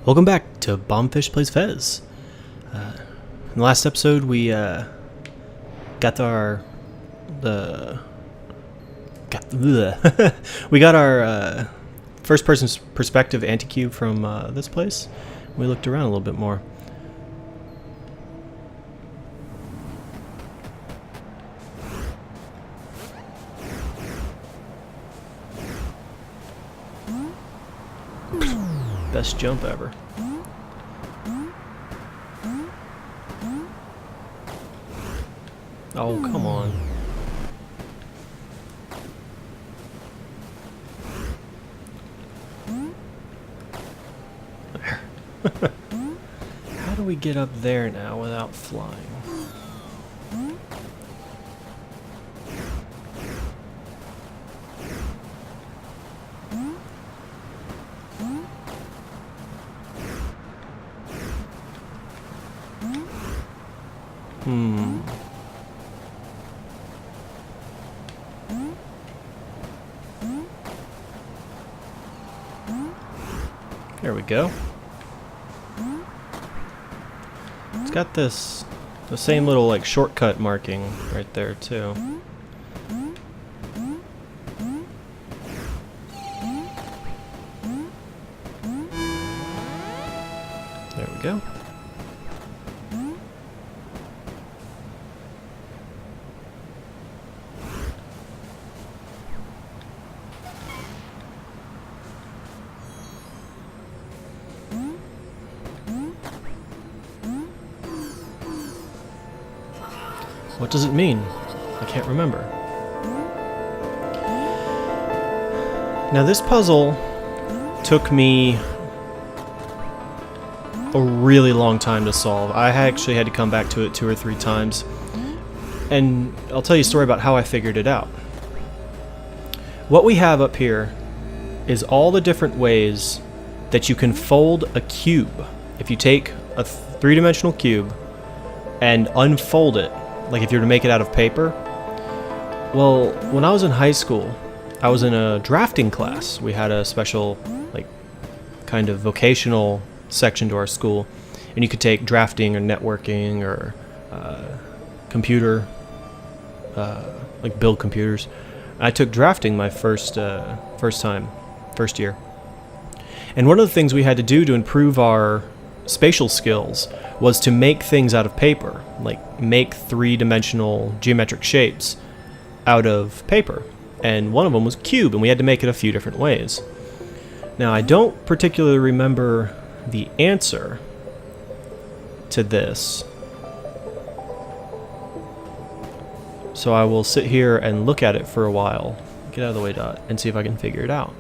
Welcome back to BombFish Plays Fez. In the last episode, we got our we got our first-person perspective anti-cube from this place. We looked around a little bit more. Best jump ever. Oh, come on. How do we get up there now without flying? There we go. It's got the same little like shortcut marking right there too. There we go. What does it mean? I can't remember. Now this puzzle took me a really long time to solve. I actually had to come back to it 2 or 3 times. And I'll tell you a story about how I figured it out. What we have up here is all the different ways that you can fold a cube. If you take a 3-dimensional cube and unfold it, like if you were to make it out of paper. Well, when I was in high school, I was in a drafting class. We had a special, like, kind of vocational section to our school, and you could take drafting or networking or computer, like build computers. I took drafting my first year. And one of the things we had to do to improve our spatial skills was to make things out of paper, like make 3-dimensional geometric shapes out of paper. And one of them was cube, and we had to make it a few different ways. Now, I don't particularly remember the answer to this, so I will sit here and look at it for a while, get out of the way, Dot, and see if I can figure it out.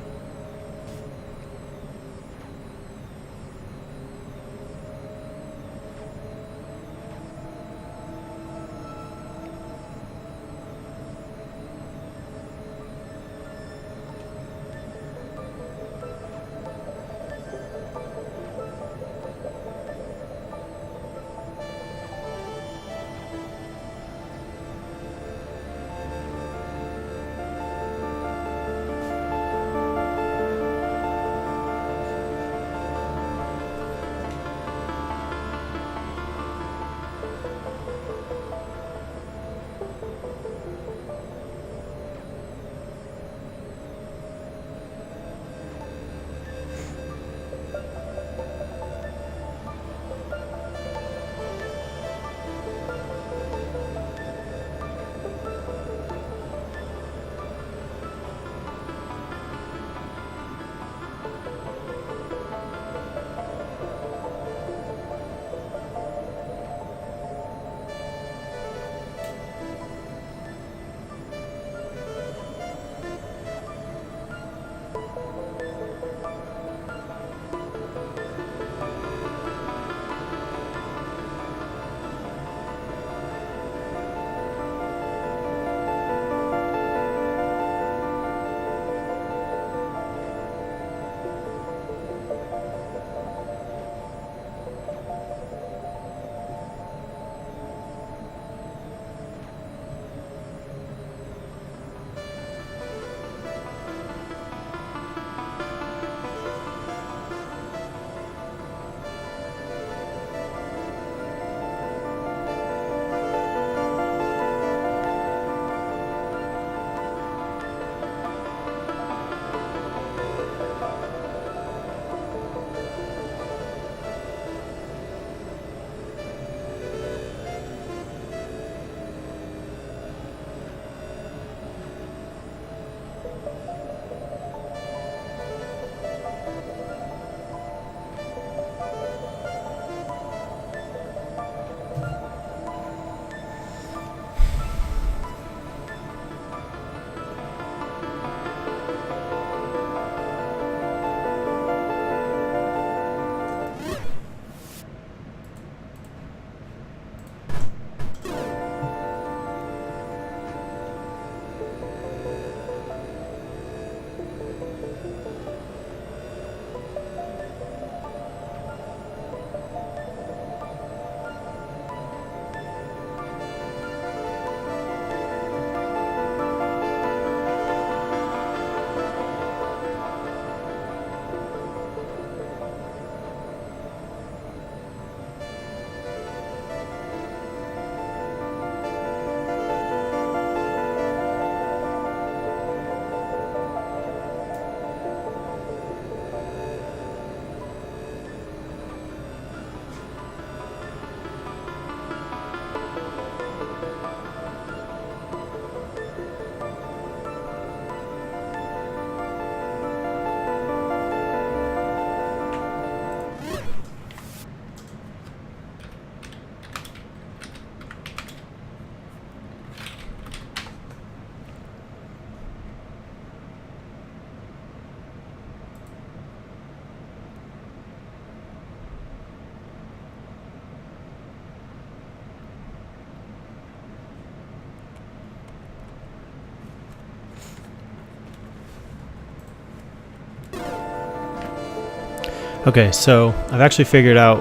Okay, so I've actually figured out,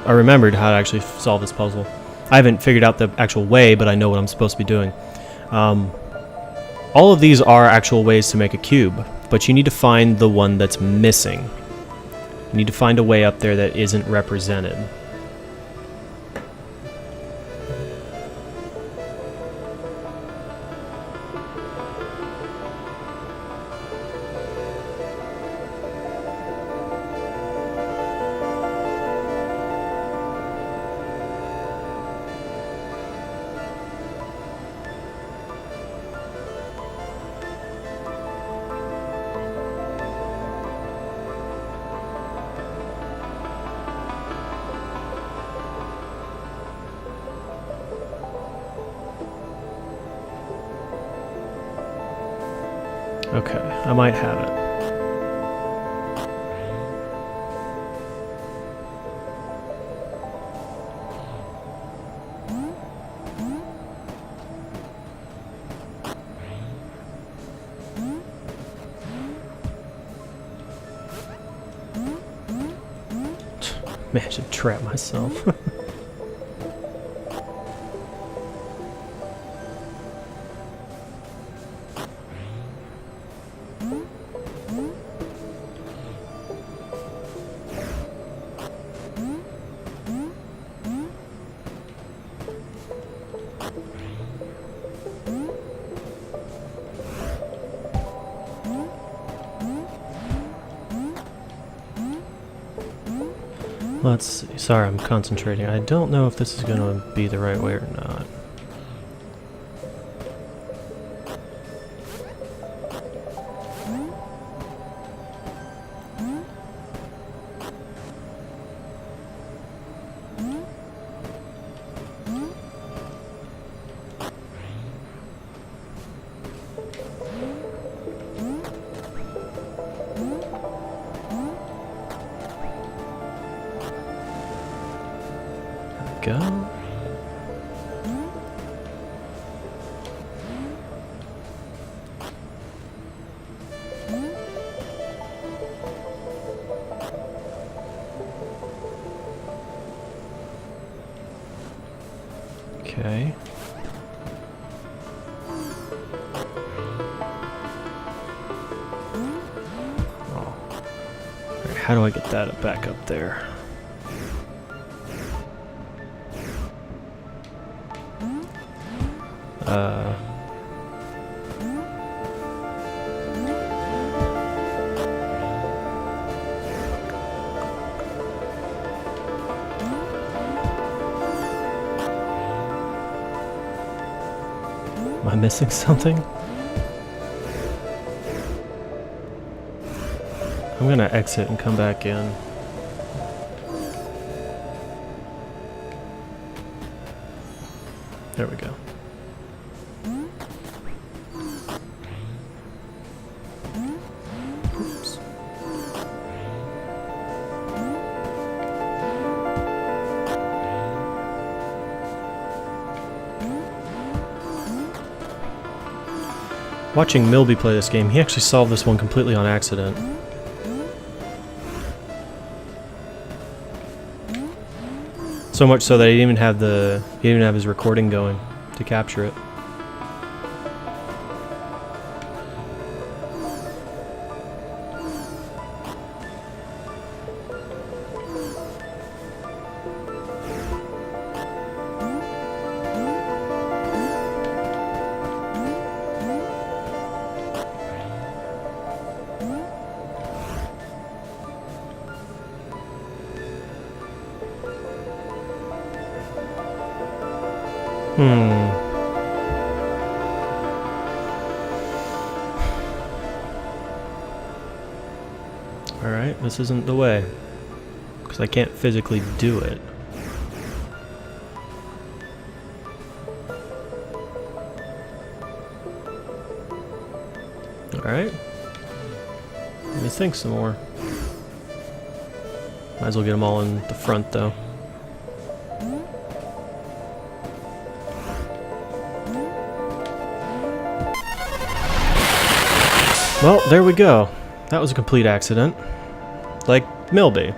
I remembered how to actually solve this puzzle. I haven't figured out the actual way, but I know what I'm supposed to be doing. All of these are actual ways to make a cube, but you need to find the one that's missing. You need to find a way up there that isn't represented. Okay, I might have it. Man, I should trap myself. Let's see. Sorry, I'm concentrating. I don't know if this is going to be the right way or not. Go. Okay. Oh. All right, how do I get that back up there? Am I missing something? I'm gonna exit and come back in. There we go. Oops. Watching Milby play this game, he actually solved this one completely on accident. So much so that he didn't even have his recording going to capture it. Alright, this isn't the way. Because I can't physically do it. Alright. Let me think some more. Might as well get them all in the front though. Well, there we go. That was a complete accident. Like Maybe.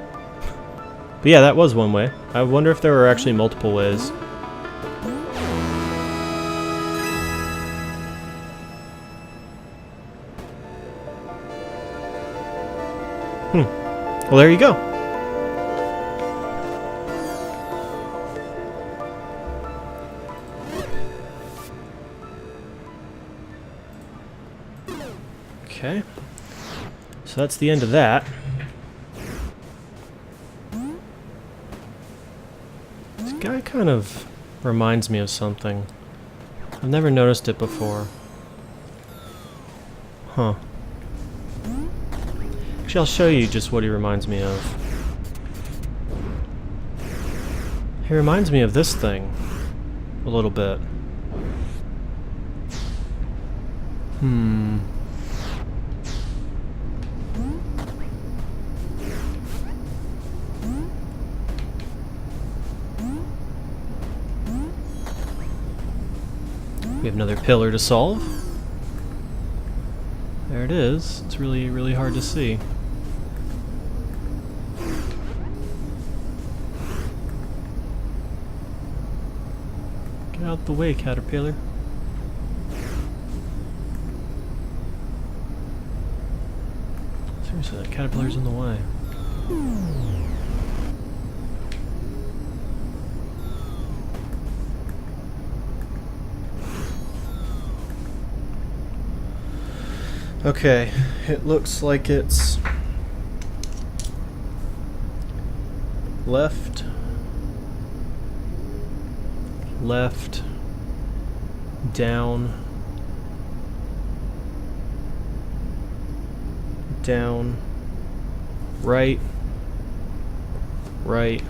But yeah, that was one way. I wonder if there were actually multiple ways. Well, there you go. Okay. So that's the end of that. This guy kind of reminds me of something. I've never noticed it before. Huh. Actually, I'll show you just what he reminds me of. He reminds me of this thing a little bit. We have another pillar to solve. There it is. It's really, really hard to see. Get out the way, caterpillar. Seriously, that caterpillar's in the way. Okay, it looks like it's left, left, down, down, right, right,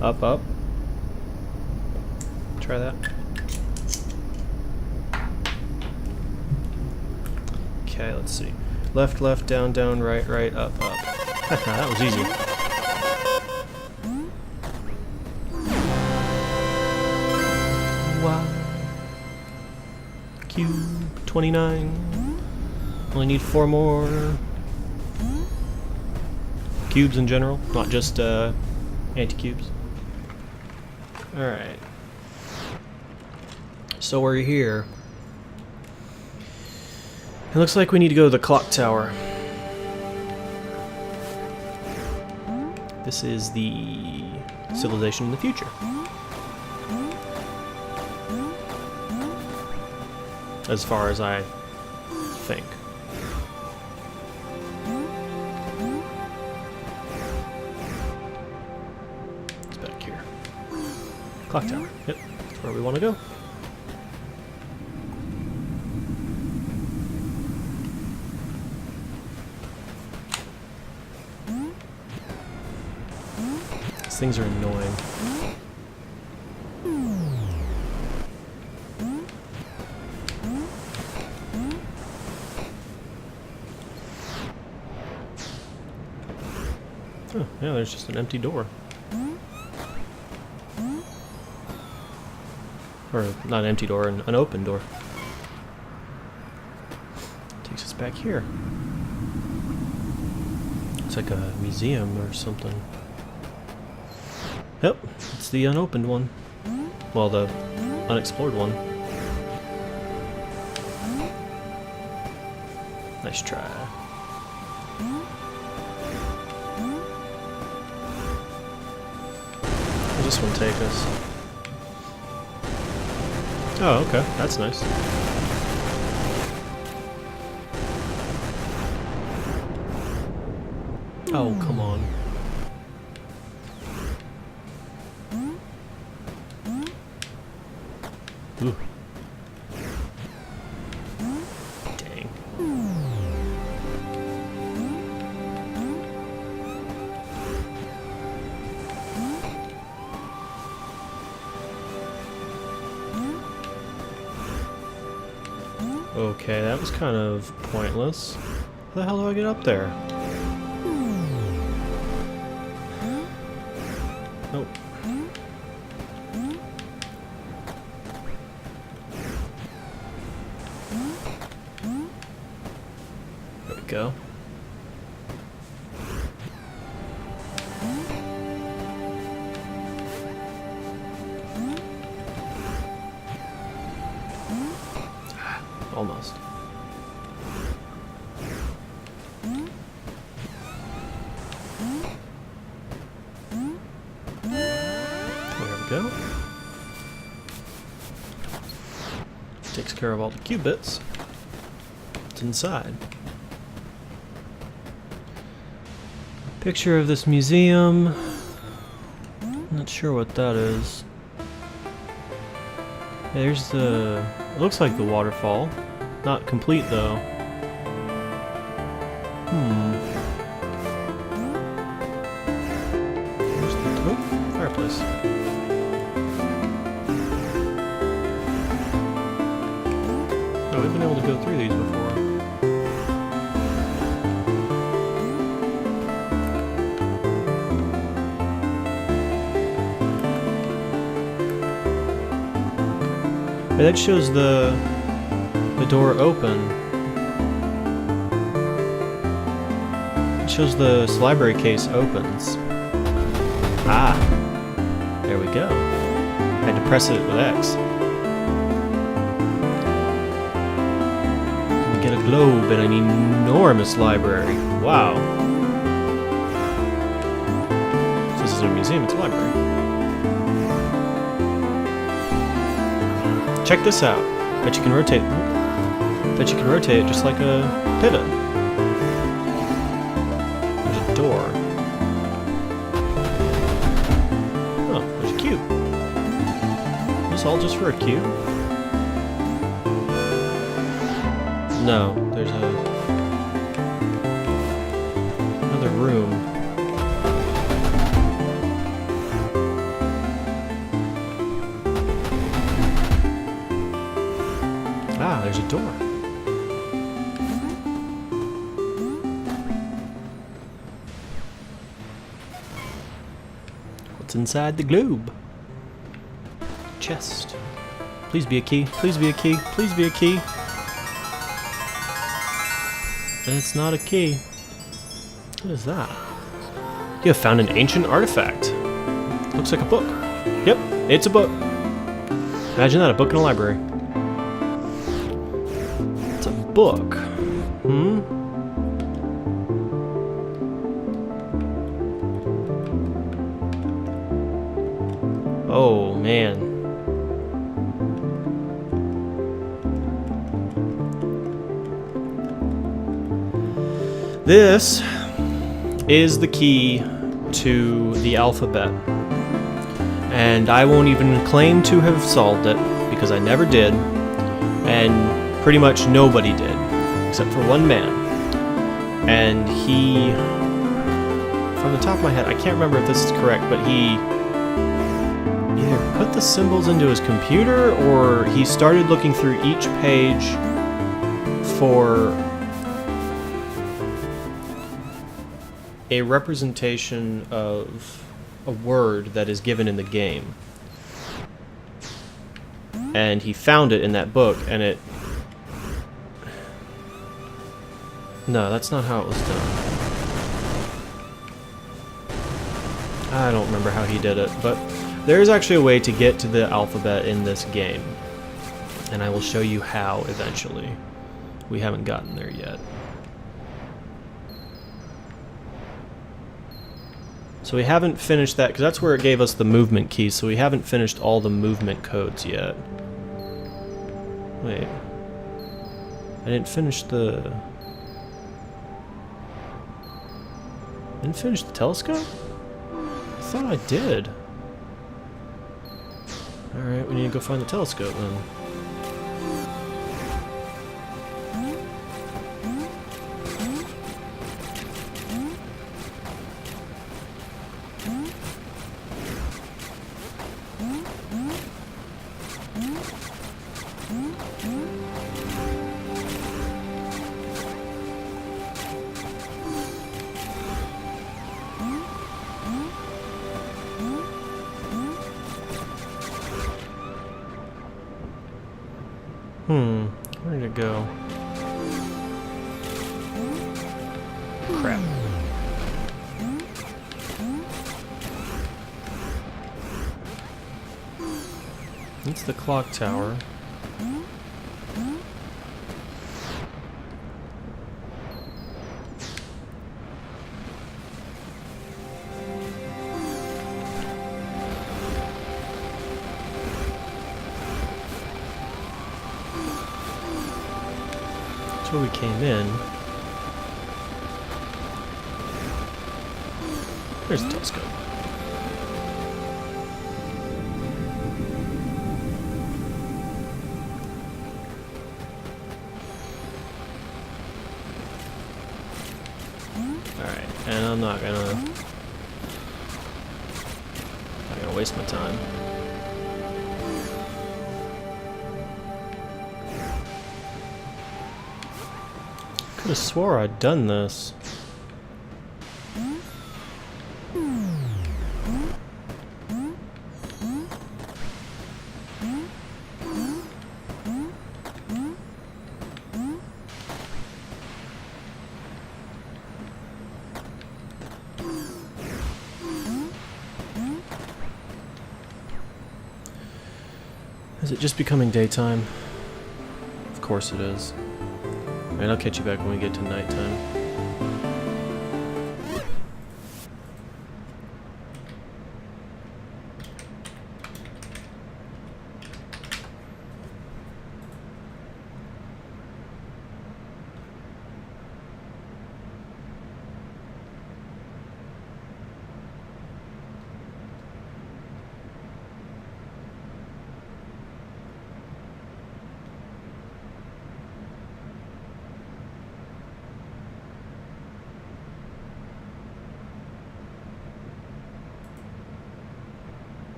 up, up. Try that. Okay, let's see. Left, left, down, down, right, right, up, up. That was easy. Wow. Cube 29. Only need 4 more cubes in general, not just anti-cubes. Alright. So we're here. It looks like we need to go to the clock tower. This is the civilization in the future. As far as I think. It's back here. Clock tower. Yep, that's where we want to go. Things are annoying. Oh, yeah, there's just an empty door. Or, not an empty door, an open door. Takes us back here. It's like a museum or something. Yep, it's the unopened one. Well, the unexplored one. Nice try. Where's this one take us? Oh, okay, that's nice. Oh, come on. Ooh. Dang. Okay, that was kind of pointless. How the hell do I get up there? Nope. go. Almost. There we go. Takes care of all the qubits. What's inside? Picture of this museum. Not sure what that is. There's the... It looks like the waterfall. Not complete though. There's the fireplace. Oh, we've been able to go through these before. Hey, that shows the door open. It shows the library case opens. Ah, there we go. I had to press it with X. We get a globe in an enormous library. Wow. So this isn't a museum, it's a library. Check this out. Bet you can rotate. Bet you can rotate it just like a pivot. There's a door. Oh, there's a cube. Is this all just for a cube? No, there's another room. Ah, there's a door. What's inside the globe? Chest. Please be a key. Please be a key. Please be a key. And it's not a key. What is that? You have found an ancient artifact. Looks like a book. Yep, it's a book. Imagine that, a book in a library. It's a book. Oh, man. This is the key to the alphabet. And I won't even claim to have solved it, because I never did. And pretty much nobody did, except for one man. And he, from the top of my head, I can't remember if this is correct, but he either put the symbols into his computer or he started looking through each page for a representation of a word that is given in the game. And he found it in that book, and it... No, that's not how it was done. I don't remember how he did it, but there is actually a way to get to the alphabet in this game. And I will show you how eventually. We haven't gotten there yet. So we haven't finished that, because that's where it gave us the movement key, so we haven't finished all the movement codes yet. Wait. I didn't finish the... I didn't finish the telescope? I thought I did. Alright, we need to go find the telescope then. Where did it go? crap. It's the clock tower. That's where we came in. There's the telescope. Alright, and I'm not gonna waste my time. Could have swore I'd done this. Is it just becoming daytime? Of course it is. And I'll catch you back when we get to nighttime.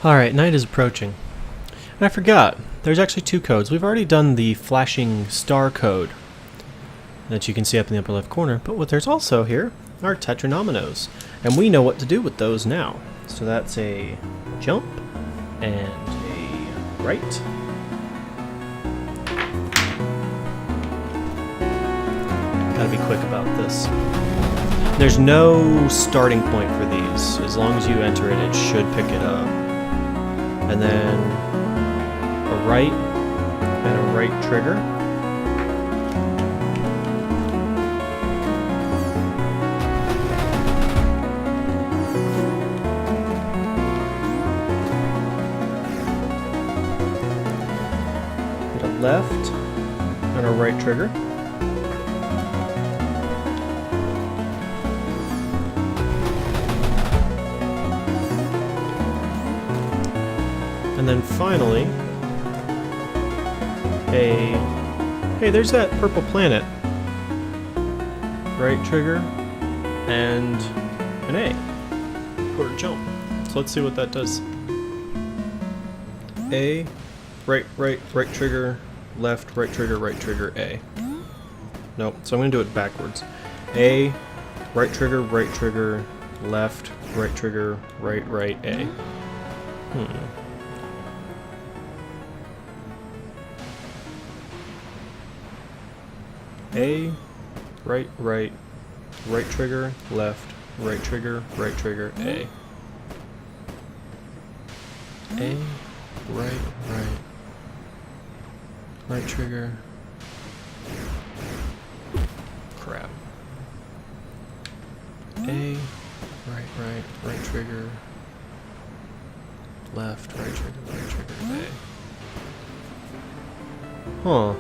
Alright, night is approaching. And I forgot, there's actually 2 codes. We've already done the flashing star code that you can see up in the upper left corner, but what there's also here are tetranominos. And we know what to do with those now. So that's a jump and a right. Gotta be quick about this. There's no starting point for these. As long as you enter it, it should pick it up. And then a right and a right trigger. Hit a left and a right trigger. And then finally, hey, there's that purple planet. Right trigger and an A for a jump. So let's see what that does. A, right trigger, left, right trigger, A. Nope, so I'm gonna do it backwards. A, right trigger, left, right trigger, right, A. A, right trigger, left, right trigger, A. A, right trigger. Crap. A, right trigger, left, right trigger, A. Huh.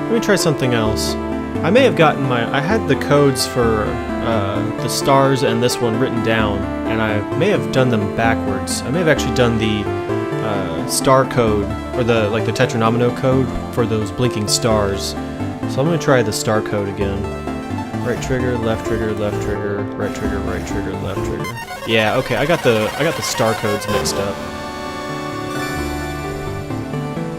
Let me try something else. I may have gotten I had the codes for the stars and this one written down, and I may have done them backwards. I may have actually done the star code, or the tetranomino code for those blinking stars. So I'm going to try the star code again. Right trigger, left trigger, right trigger, left trigger. Yeah, okay, I got the star codes mixed up.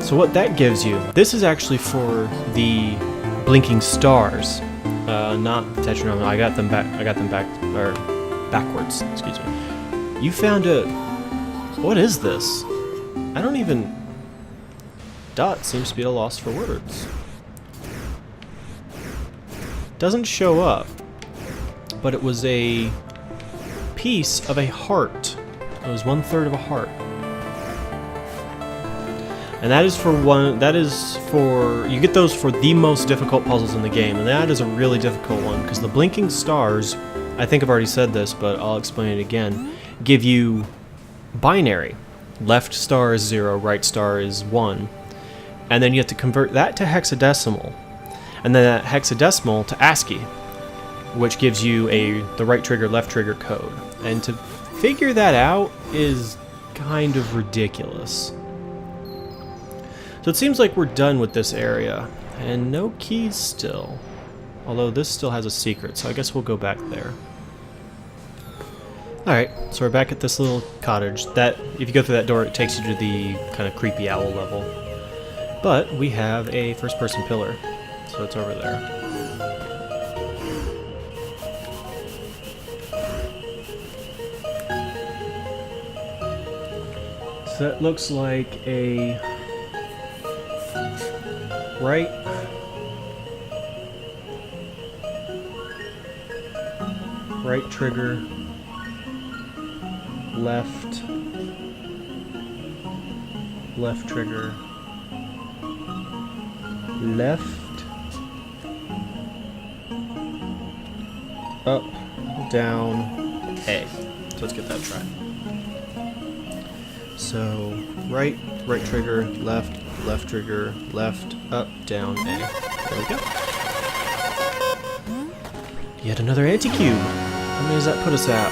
So what that gives you, this is actually for the blinking stars, not the tetranomino. I got them backwards. Excuse me. You found a. What is this? I don't even. Dot seems to be a loss for words. Doesn't show up, but it was a piece of a heart. It was 1/3 of a heart. And that is for you get those for the most difficult puzzles in the game, and that is a really difficult one, because the blinking stars, I think I've already said this, but I'll explain it again, give you binary. Left star is 0, right star is 1. And then you have to convert that to hexadecimal, and then that hexadecimal to ASCII, which gives you the right trigger, left trigger code. And to figure that out is kind of ridiculous. So it seems like we're done with this area, and no keys still. Although this still has a secret, so I guess we'll go back there. Alright, so we're back at this little cottage. That, if you go through that door, it takes you to the kind of creepy owl level. But we have a first-person pillar, so it's over there. So that looks like a right, trigger, left trigger, left, up, down, A. So let's get that try. So right trigger, left trigger, left, up, down, A. There we go. Yet another anti-cube. How many does that put us at?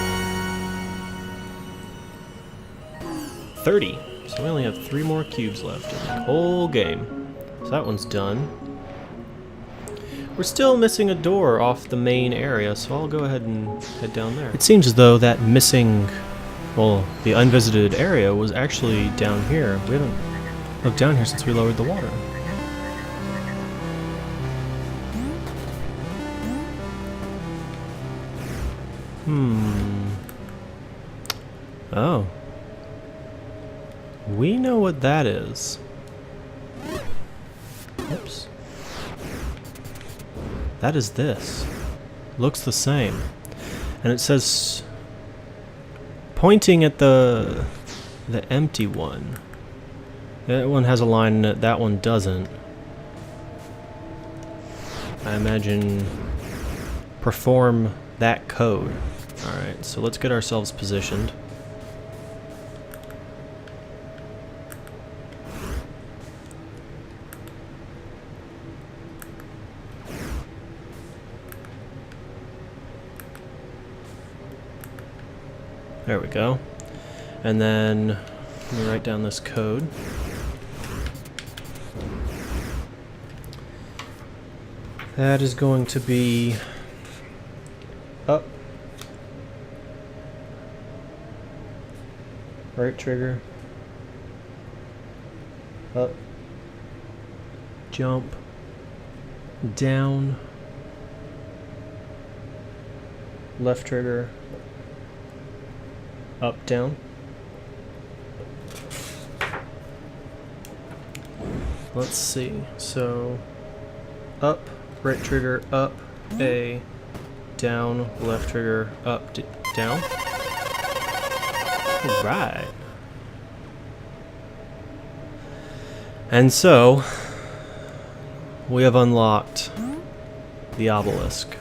30. So we only have 3 more cubes left in the whole game. So that one's done. We're still missing a door off the main area, so I'll go ahead and head down there. It seems as though that missing, well, the unvisited area was actually down here. We haven't looked down here since we lowered the water. Oh. We know what that is. Oops. That is this. Looks the same. And it says, pointing at the empty one. That one has a line in it, that one doesn't. I imagine perform that code. Alright, so let's get ourselves positioned. There we go. And then let me write down this code. That is going to be up, right trigger, up, jump, down, left trigger, up, down. Let's see. So, up, right trigger, up, A, down, left trigger, up, down. Alright. And so, we have unlocked the obelisk.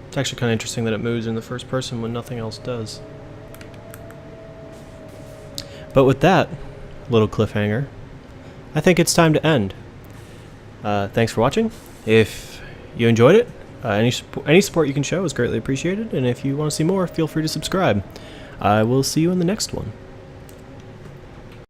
It's actually kind of interesting that it moves in the first person when nothing else does. But with that little cliffhanger, I think it's time to end. Thanks for watching. If you enjoyed it, any support you can show is greatly appreciated, and if you want to see more, feel free to subscribe. I will see you in the next one.